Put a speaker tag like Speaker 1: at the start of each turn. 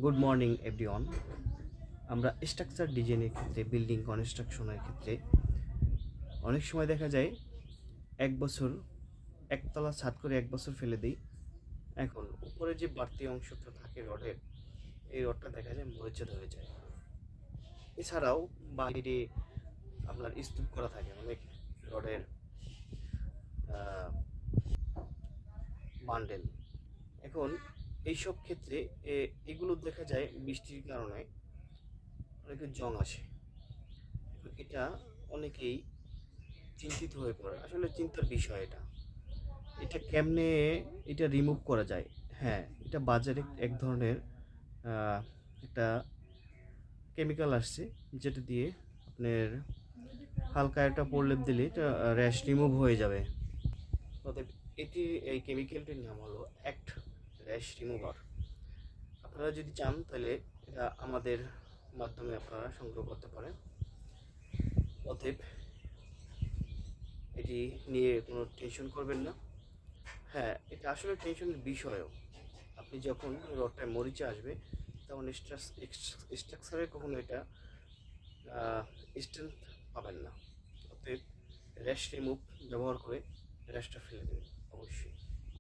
Speaker 1: Good morning everyone. আমরা structure ডিজাইনের ক্ষেত্রে বিল্ডিং কনস্ট্রাকশনের ক্ষেত্রে অনেক সময় দেখা যায় 1 বছর একতলা ছাদ করে 1 বছর ফেলে দিই। এখন উপরে যে বাড়তি অংশটা থাকে রডের, এই রডটা দেখা যায় মরিচা ধরে যায়। এছাড়াও বাইরে আপনার স্তূপ করা থাকে অনেক রডের বান্ডেল। এখন এইসব ক্ষেত্রে এগুলো দেখা যায় বৃষ্টির কারণে অনেকে জং আসে। এটা অনেকেই চিন্তিত হয়ে পড়ে, আসলে চিন্তার বিষয় এটা। এটা কেমনে এটা রিমুভ করা যায়? হ্যাঁ, এটা বাজারে এক ধরনের আহ, একটা কেমিক্যাল আসছে, যেটা দিয়ে আপনার হালকা একটা প্রলেপ দিলে এটা র্যাশ রিমুভ হয়ে যাবে। অতএব এই কেমিক্যালটির নাম হলো অ্যাক্ট র্যাশ রিমুভার। আপনারা যদি চান তাহলে এটা আমাদের মাধ্যমে আপনারা সংগ্রহ করতে পারেন। অতএব এটি নিয়ে কোনো টেনশন করবেন না। হ্যাঁ, এটা আসলে টেনশনের বিষয়ও। আপনি যখন রডটায় মরিচা আসবে তখন স্ট্রাকচারে কখনো এটা স্ট্রেংথ পাবেন না। অতএব র্যাশ রিমুভ ব্যবহার করে র্যাশটা ফেলে দেবেন অবশ্যই।